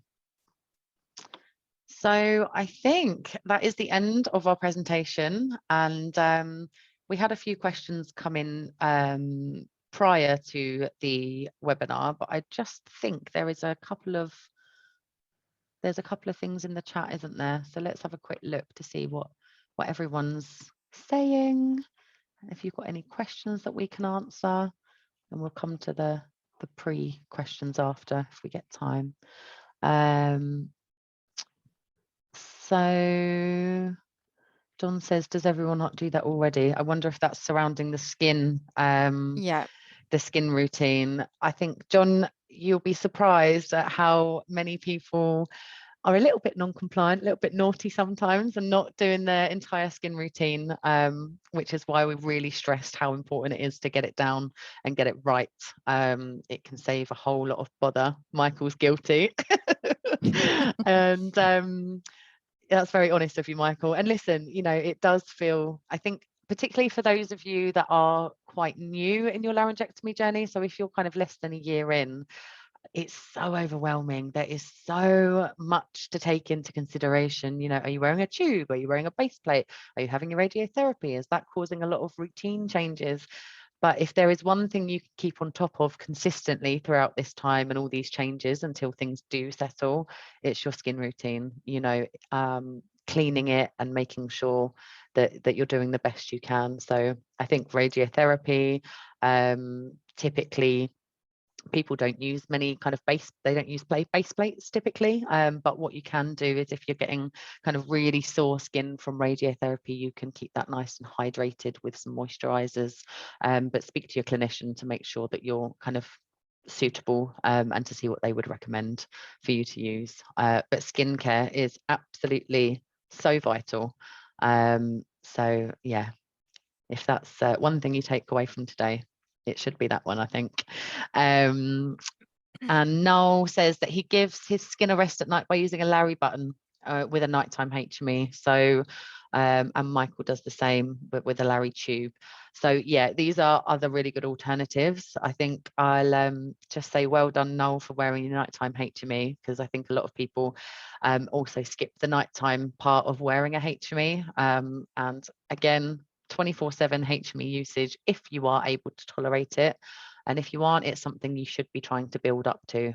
So I think that is the end of our presentation, and we had a few questions come in prior to the webinar, but I just think there's a couple of things in the chat, isn't there? So let's have a quick look to see what everyone's saying. If you've got any questions that we can answer, and we'll come to the pre-questions after if we get time. So John says, does everyone not do that already? I wonder if that's surrounding the skin, Yeah. the skin routine. I think, John, you'll be surprised at how many people are a little bit non-compliant, a little bit naughty sometimes, and not doing their entire skin routine, which is why we've really stressed how important it is to get it down and get it right. It can save a whole lot of bother. Michael's guilty. And that's very honest of you, Michael. And listen, you know, it does feel, I think, particularly for those of you that are quite new in your laryngectomy journey, so if you're kind of less than a year in, it's so overwhelming. There is so much to take into consideration. You know, are you wearing a tube? Are you wearing a base plate? Are you having your radiotherapy? Is that causing a lot of routine changes? But if there is one thing you can keep on top of consistently throughout this time and all these changes until things do settle, it's your skin routine, you know, cleaning it and making sure that you're doing the best you can. So I think radiotherapy, typically people don't use many kind of base plates typically, but what you can do is if you're getting kind of really sore skin from radiotherapy, you can keep that nice and hydrated with some moisturizers, but speak to your clinician to make sure that you're kind of suitable, and to see what they would recommend for you to use. But skincare is absolutely so vital. So yeah, if that's one thing you take away from today, it should be that one, I think. And Noel says that he gives his skin a rest at night by using a Larry button with a nighttime HME. So, and Michael does the same, but with a Larry tube. So yeah, these are other really good alternatives. I think I'll just say well done, Noel, for wearing your nighttime HME, because I think a lot of people also skip the nighttime part of wearing a HME. And again, 24/7 HME usage if you are able to tolerate it, and if you aren't, it's something you should be trying to build up to,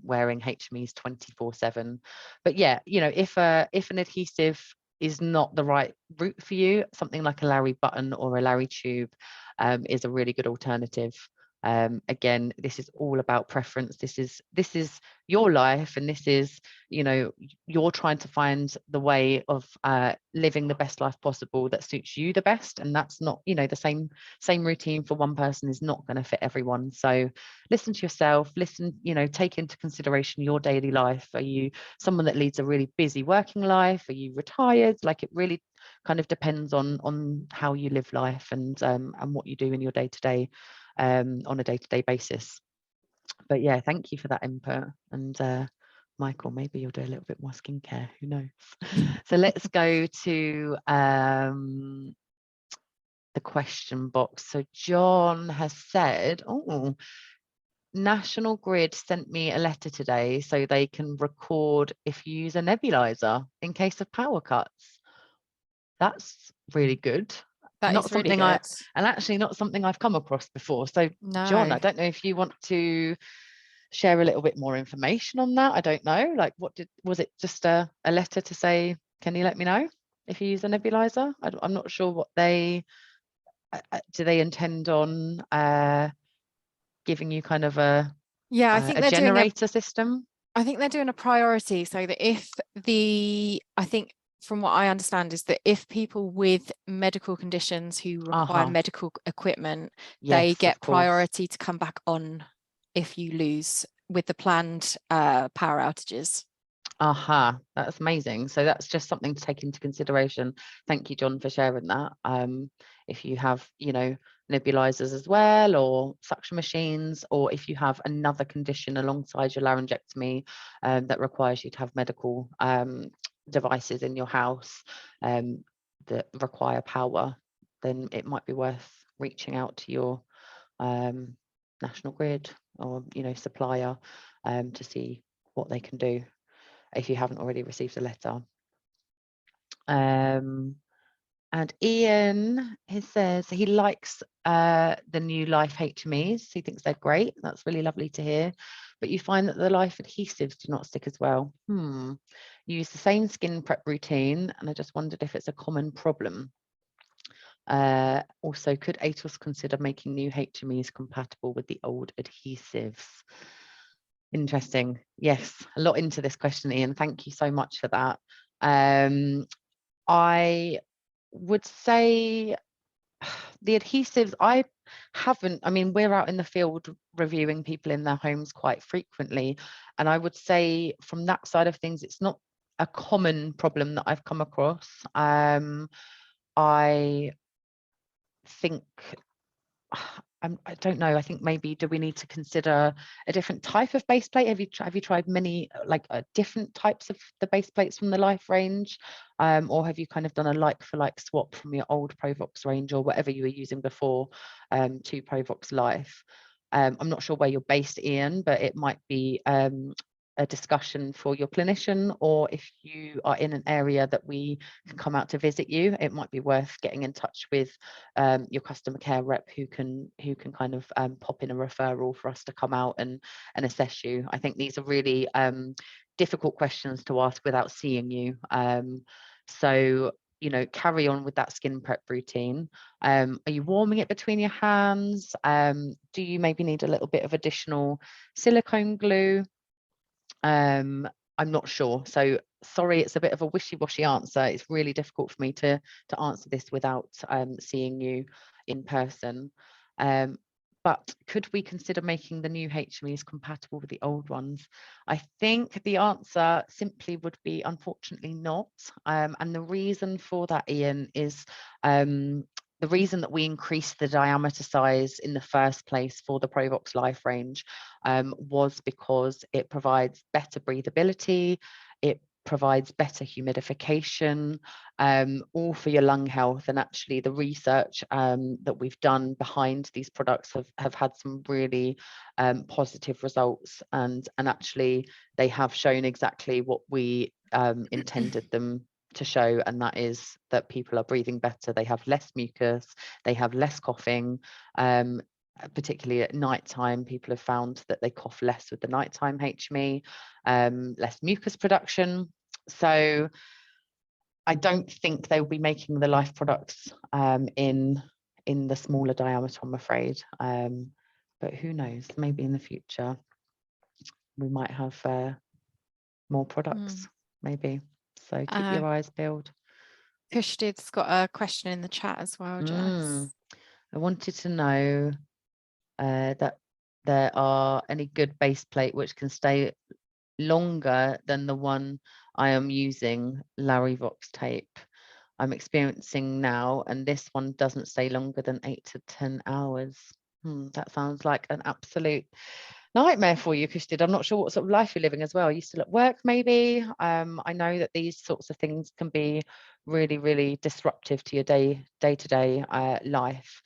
wearing HMEs 24/7. But yeah, you know, if an adhesive is not the right route for you, something like a Larry button or a Larry tube is a really good alternative. Again, this is all about preference. This is your life, and this is, you know, you're trying to find the way of living the best life possible that suits you the best, and that's not, you know, the same routine for one person is not going to fit everyone. So listen to yourself, you know, take into consideration your daily life. Are you someone that leads a really busy working life? Are you retired? Like, it really kind of depends on how you live life and what you do in your day-to-day, on a day-to-day basis. But yeah, thank you for that input. And Michael, maybe you'll do a little bit more skincare, who knows. So let's go to the question box. So John has said, oh, National Grid sent me a letter today so they can record if you use a nebulizer in case of power cuts. That's really good. That Not is really something good. and actually not something I've come across before. So No. John, I don't know if you want to share a little bit more information on that. I don't know, like, was it just a letter to say, can you let me know if you use a nebulizer? I'm not sure what do they intend on giving you kind of a I think a they're generator system? I think they're doing a priority, so that I think from what I understand is that if people with medical conditions who require medical equipment, they get priority to come back on if you lose with the planned power outages. That's amazing. So that's just something to take into consideration. Thank you, John, for sharing that. If you have, you know, nebulizers as well, or suction machines, or if you have another condition alongside your laryngectomy that requires you to have medical devices in your house that require power, then it might be worth reaching out to your National Grid or, you know, supplier to see what they can do if you haven't already received a letter. And And Ian, he says he likes the new Life HMEs. He thinks they're great. That's really lovely to hear. But you find that the Life adhesives do not stick as well. You use the same skin prep routine, and I just wondered if it's a common problem. Also, could ATOS consider making new HMEs compatible with the old adhesives? Interesting. Yes, a lot into this question, Ian. Thank you so much for that. I would say the adhesives, I mean, we're out in the field reviewing people in their homes quite frequently. And I would say from that side of things, it's not a common problem that I've come across. I think, I don't know, I think maybe do we need to consider a different type of base plate? Have you tried many different types of the base plates from the Life range? Or have you kind of done a like for like swap from your old Provox range or whatever you were using before to Provox Life? I'm not sure where you're based, Ian, but it might be a discussion for your clinician, or if you are in an area that we can come out to visit you, it might be worth getting in touch with your customer care rep who can kind of pop in a referral for us to come out and assess you. I think these are really difficult questions to ask without seeing you. So, you know, carry on with that skin prep routine. Are you warming it between your hands? Do you maybe need a little bit of additional silicone glue? I'm not sure. So sorry, it's a bit of a wishy-washy answer. It's really difficult for me to answer this without seeing you in person. But could we consider making the new HMEs compatible with the old ones? I think the answer simply would be unfortunately not. And the reason for that, Ian, is the reason that we increased the diameter size in the first place for the Provox Life range was because it provides better breathability, it provides better humidification, all for your lung health. And actually the research that we've done behind these products have had some really positive results, and actually they have shown exactly what we intended them to show, and that is that people are breathing better, they have less mucus, they have less coughing, particularly at night time. People have found that they cough less with the nighttime HME, less mucus production. So I don't think they'll be making the Life products in the smaller diameter, I'm afraid, but who knows, maybe in the future we might have more products, maybe. So keep your eyes peeled. Kushtid's got a question in the chat as well, Jess. I wanted to know that there are any good base plate which can stay longer than the one I am using, Larivox tape. I'm experiencing now, and this one doesn't stay longer than 8 to 10 hours. That sounds like an absolute nightmare for you, Kushtid. I'm not sure what sort of life you're living as well. Are you still at work maybe? I know that these sorts of things can be really, really disruptive to your day-to-day life.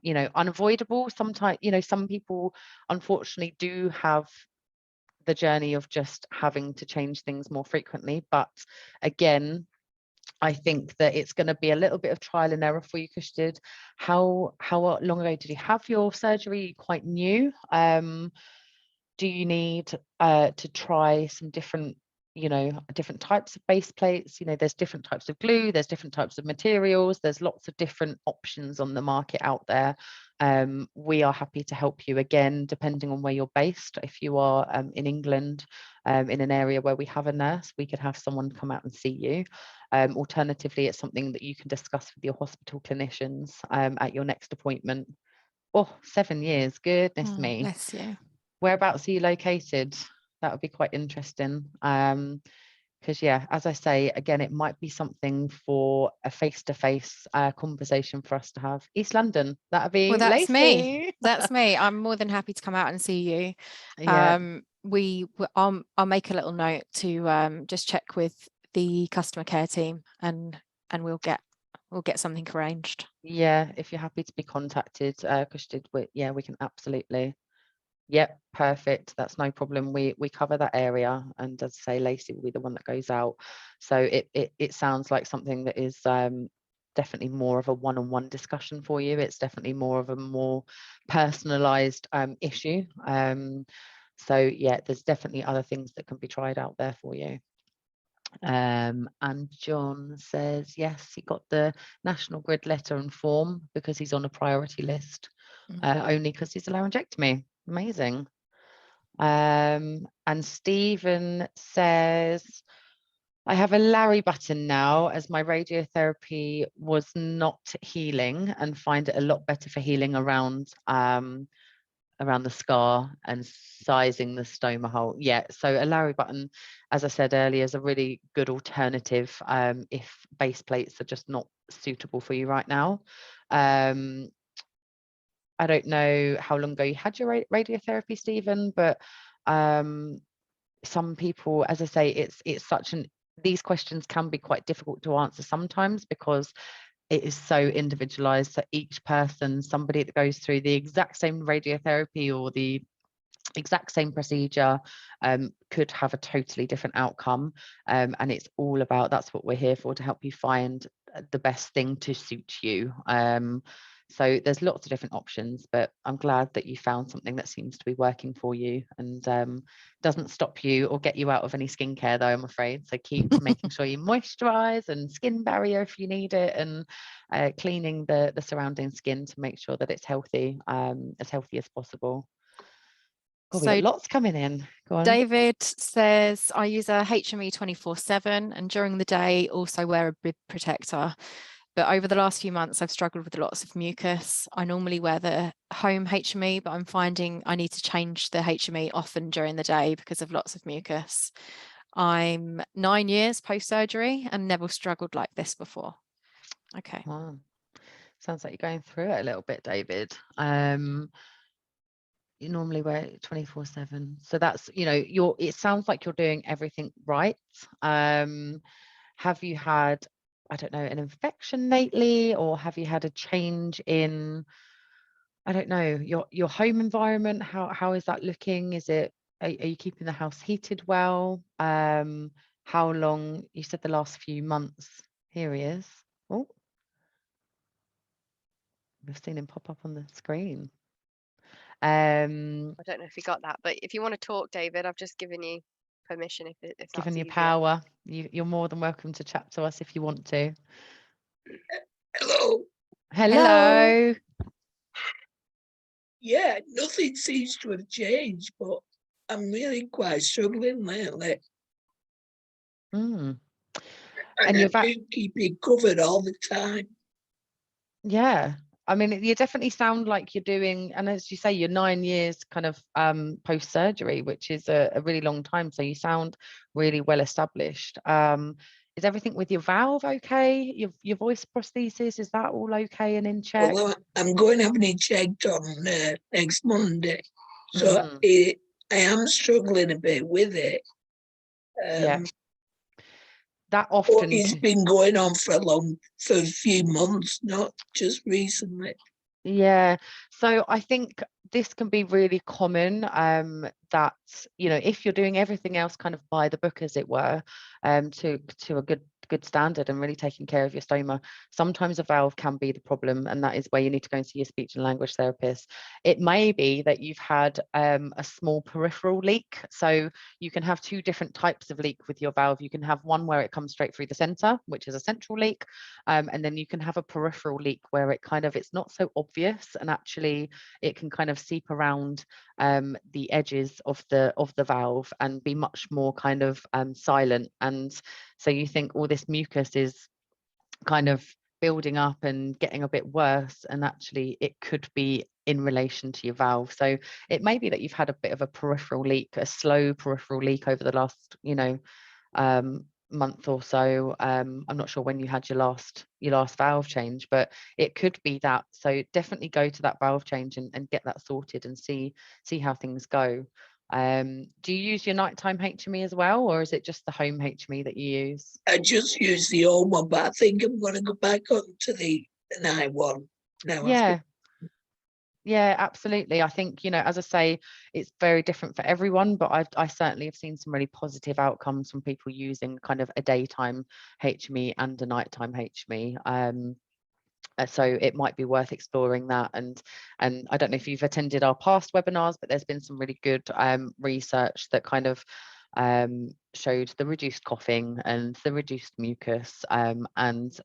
You know, unavoidable sometimes. You know, some people unfortunately do have the journey of just having to change things more frequently, but again, I think that it's going to be a little bit of trial and error for you, Kushtid. How long ago did you have your surgery? Quite new. Do you need to try some different, you know, different types of base plates? You know, there's different types of glue, there's different types of materials, there's lots of different options on the market out there. We are happy to help you, again, depending on where you're based. If you are in England, in an area where we have a nurse, we could have someone come out and see you. Alternatively, it's something that you can discuss with your hospital clinicians at your next appointment. Oh, 7 years, goodness me. Bless you. Whereabouts are you located? That would be quite interesting. Because yeah, as I say, again, it might be something for a face-to-face conversation for us to have. East London, that'd be well, that's Lacey. me. That's me. I'm more than happy to come out and see you. Yeah. I'll make a little note to just check with the customer care team, and we'll get something arranged. Yeah, if you're happy to be contacted, Kushtid, we can absolutely Yep, perfect. That's no problem. We cover that area, and as I say, Lacey will be the one that goes out. So it sounds like something that is definitely more of a one-on-one discussion for you. It's definitely more of a more personalized issue. So yeah, there's definitely other things that can be tried out there for you. And John says yes, he got the National Grid letter and form because he's on a priority list, only because he's a laryngectomy. Amazing. And Stephen says, I have a Larry button now as my radiotherapy was not healing, and find it a lot better for healing around the scar and sizing the stoma hole. Yeah, so a Larry button, as I said earlier, is a really good alternative if base plates are just not suitable for you right now. I don't know how long ago you had your radiotherapy, Stephen, but some people, as I say, it's such an, these questions can be quite difficult to answer sometimes because it is so individualized. So each person, somebody that goes through the exact same radiotherapy or the exact same procedure could have a totally different outcome, and it's all about, that's what we're here for, to help you find the best thing to suit you. So there's lots of different options, but I'm glad that you found something that seems to be working for you, and doesn't stop you or get you out of any skincare though, I'm afraid. So keep making sure you moisturize and skin barrier if you need it, and cleaning the surrounding skin to make sure that it's healthy as possible. God, we got lots coming in. Go on. David says, I use a HME 24/7 and during the day also wear a bib protector. But over the last few months, I've struggled with lots of mucus. I normally wear the home HME, but I'm finding I need to change the HME often during the day because of lots of mucus. I'm 9 years post-surgery and never struggled like this before. Okay. Wow. Sounds like you're going through it a little bit, David. You normally wear it 24/7. So that's, it sounds like you're doing everything right. Have you had, I don't know, an infection lately, or have you had a change in, I don't know, your home environment? How is that looking? Is it, are you keeping the house heated well? How long? You said the last few months. Here he is. Oh, we've seen him pop up on the screen. I don't know if you got that, but if you want to talk, David, I've just given you permission if that's Given you easier. power. You're more than welcome to chat to us if you want to. Hello. Hello. Yeah, nothing seems to have changed, but I'm really quite struggling lately. And I do keep it covered all the time. Yeah, I mean, you definitely sound like you're doing, and as you say, you're 9 years kind of post-surgery, which is a really long time. So you sound really well established. Is everything with your valve okay? Your voice prosthesis, is that all okay and in check? Well, I'm going to have it checked on next Monday. So I am struggling a bit with it. Yeah. That often it's been going on for a few months, not just recently. Yeah, so I think this can be really common, that, if you're doing everything else kind of by the book, as it were, to a good standard and really taking care of your stoma, sometimes a valve can be the problem, and that is where you need to go and see your speech and language therapist. It may be that you've had a small peripheral leak. So you can have two different types of leak with your valve. You can have one where it comes straight through the center, which is a central leak, and then you can have a peripheral leak where it's not so obvious, and actually it can kind of seep around the edges of the valve and be much more kind of silent. And so you think all this mucus is kind of building up and getting a bit worse, and actually it could be in relation to your valve. So it may be that you've had a bit of a peripheral leak, a slow peripheral leak over the last month or so. I'm not sure when you had your last valve change, but it could be that. So definitely go to that valve change and get that sorted and see how things go. Do you use your nighttime HME as well, or is it just the home HME that you use? I just use the old one, but I think I'm going to go back on to the night one now. Yeah. Yeah, absolutely. I think, as I say, it's very different for everyone, but I certainly have seen some really positive outcomes from people using kind of a daytime HME and a nighttime HME. So it might be worth exploring that. And I don't know if you've attended our past webinars, but there's been some really good research that kind of showed the reduced coughing and the reduced mucus, and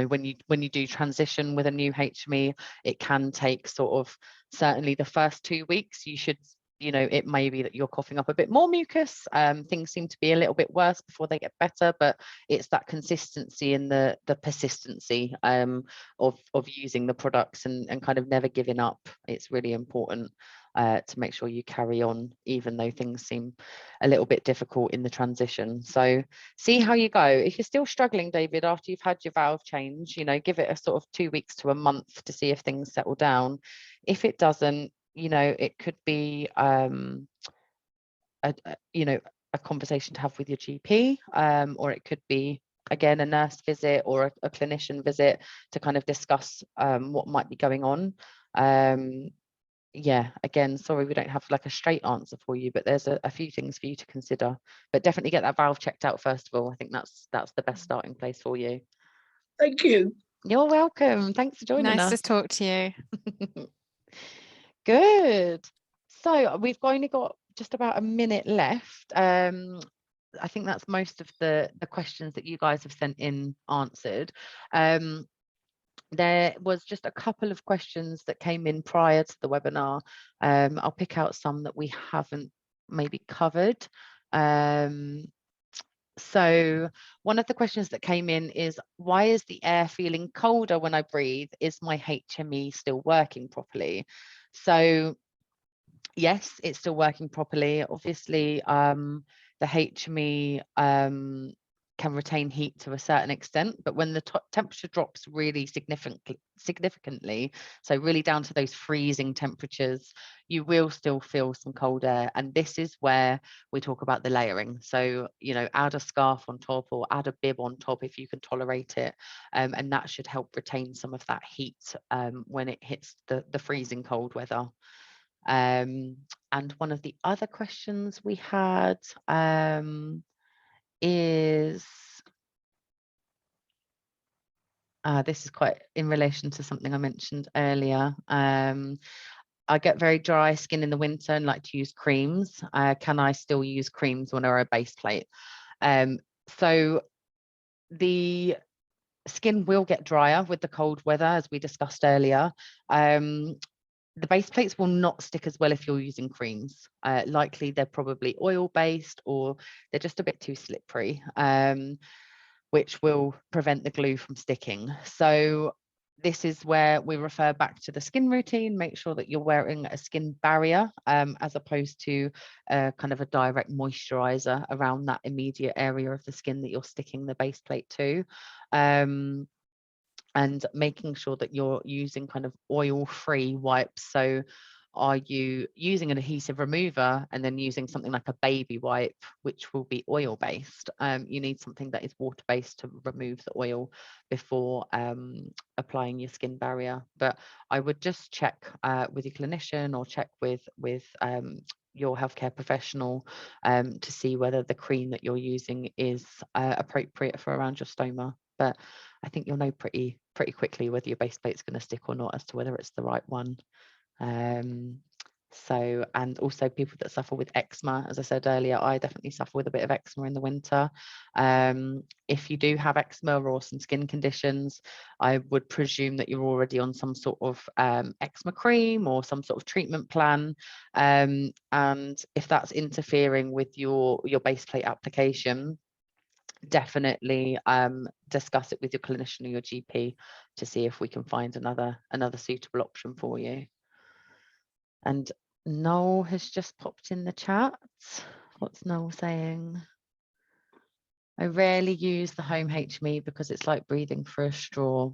when you do transition with a new HME, it can take sort of, certainly the first 2 weeks, you should, it may be that you're coughing up a bit more mucus. Things seem to be a little bit worse before they get better, but it's that consistency and the persistency of using the products and kind of never giving up. It's really important to make sure you carry on, even though things seem a little bit difficult in the transition. So see how you go. If you're still struggling, David, after you've had your valve change, give it a sort of 2 weeks to a month to see if things settle down. If it doesn't, it could be a conversation to have with your GP, or it could be, again, a nurse visit or a clinician visit to kind of discuss what might be going on. Yeah, again, sorry, we don't have like a straight answer for you, but there's a few things for you to consider. But definitely get that valve checked out first of all. I think that's the best starting place for you. Thank you. You're welcome. Thanks for joining us. Nice to talk to you. Good. So we've only got just about a minute left. I think that's most of the questions that you guys have sent in answered. There was just a couple of questions that came in prior to the webinar. I'll pick out some that we haven't maybe covered. So one of the questions that came in is, why is the air feeling colder when I breathe? Is my HME still working properly? So yes, it's still working properly. Obviously, the HME can retain heat to a certain extent, but when the temperature drops really significantly, so really down to those freezing temperatures, you will still feel some cold air. And this is where we talk about the layering. So, add a scarf on top or add a bib on top if you can tolerate it. And that should help retain some of that heat when it hits the freezing cold weather. And one of the other questions we had is, this is quite in relation to something I mentioned earlier. I get very dry skin in the winter and like to use creams. Can I still use creams when I wear a base plate? So the skin will get drier with the cold weather, as we discussed earlier. The base plates will not stick as well if you're using creams. Likely they're probably oil-based or they're just a bit too slippery, which will prevent the glue from sticking. So this is where we refer back to the skin routine. Make sure that you're wearing a skin barrier as opposed to kind of a direct moisturizer around that immediate area of the skin that you're sticking the base plate to. And making sure that you're using kind of oil-free wipes. So are you using an adhesive remover and then using something like a baby wipe, which will be oil-based? You need something that is water-based to remove the oil before applying your skin barrier. But I would just check with your clinician or check with your healthcare professional to see whether the cream that you're using is appropriate for around your stoma. But I think you'll know pretty quickly whether your base plate's going to stick or not as to whether it's the right one. So, and also people that suffer with eczema, as I said earlier, I definitely suffer with a bit of eczema in the winter. If you do have eczema or some skin conditions, I would presume that you're already on some sort of eczema cream or some sort of treatment plan. And if that's interfering with your base plate application, definitely discuss it with your clinician or your GP to see if we can find another suitable option for you. And Noel has just popped in the chat. What's Noel saying? I rarely use the home HME because it's like breathing through a straw.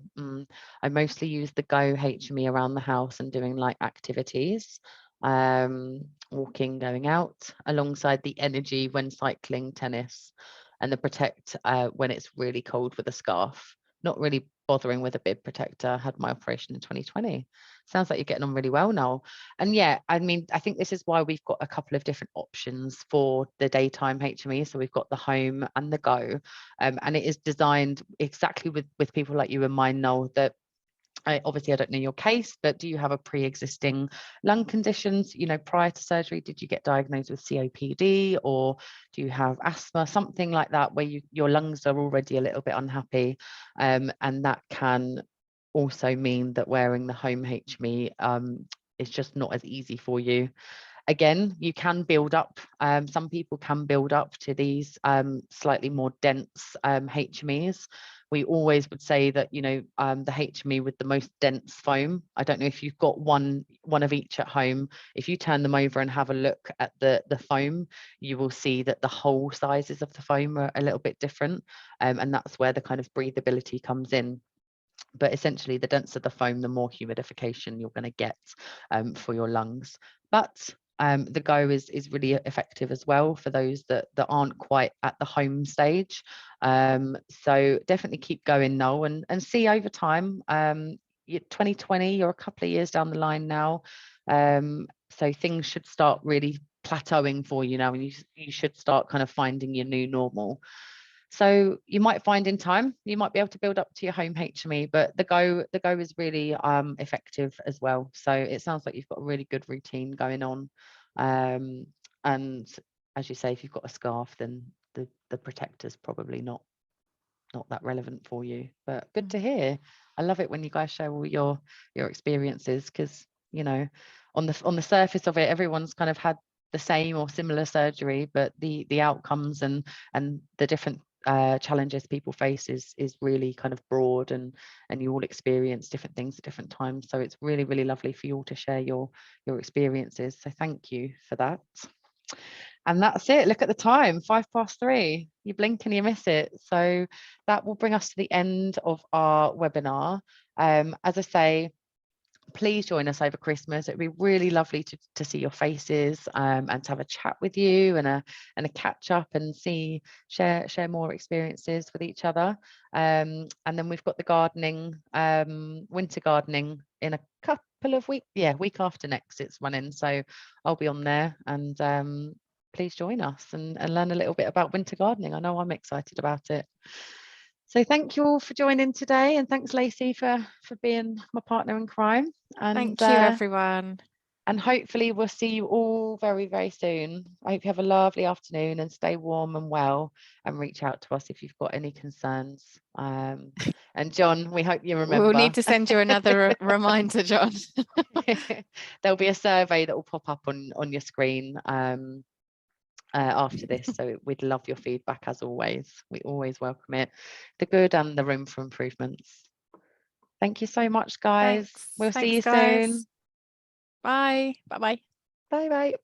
I mostly use the Go HME around the house and doing light activities, walking, going out, alongside the Energy when cycling, tennis, and the Protect when it's really cold with a scarf. Not really bothering with a bib protector. Had my operation in 2020. Sounds like you're getting on really well now. And yeah, I mean, I think this is why we've got a couple of different options for the daytime HME. So we've got the home and the go, and it is designed exactly with people like you in mind, Noel, that obviously I don't know your case, but do you have a pre-existing lung conditions, you know, prior to surgery? Did you get diagnosed with COPD, or do you have asthma, something like that, where your lungs are already a little bit unhappy, and that can also mean that wearing the home HME is just not as easy for you. Again, you can build up, some people can build up to these slightly more dense HMEs. We always would say that, you know, the HME with the most dense foam, I don't know if you've got one of each at home. If you turn them over and have a look at the foam, you will see that the whole sizes of the foam are a little bit different, and that's where the kind of breathability comes in. But essentially, the denser the foam, the more humidification you're going to get for your lungs. But the go is really effective as well for those that aren't quite at the home stage. So definitely keep going, Noel, and see over time. 2020, you're a couple of years down the line now, so things should start really plateauing for you now, and you should start kind of finding your new normal. So you might find in time you might be able to build up to your home HME, but the go is really effective as well. So it sounds like you've got a really good routine going on, and as you say, if you've got a scarf, then the protector's probably not that relevant for you. But good to hear. I love it when you guys share all your experiences, because, you know, on the surface of it, everyone's kind of had the same or similar surgery, but the outcomes and the different challenges people face is really kind of broad, and you all experience different things at different times. So it's really, really lovely for you all to share your experiences. So thank you for that. And that's it. Look at the time, 3:05. You blink and you miss it. So that will bring us to the end of our webinar. As I say, please join us over Christmas. It'd be really lovely to see your faces, and to have a chat with you and a catch up and share more experiences with each other. And then we've got the gardening, winter gardening in a couple of weeks. Yeah, week after next it's running. So I'll be on there, and please join us and learn a little bit about winter gardening. I know I'm excited about it. So thank you all for joining today, and thanks, Lacey, for being my partner in crime. And thank you, everyone. And hopefully we'll see you all very, very soon. I hope you have a lovely afternoon and stay warm and well, and reach out to us if you've got any concerns. And John, we hope you remember. We'll need to send you another reminder, John. There'll be a survey that will pop up on your screen after this, so we'd love your feedback as always. We always welcome it, the good and the room for improvements. Thank you so much, guys. We'll see you soon. Bye. Bye. Bye.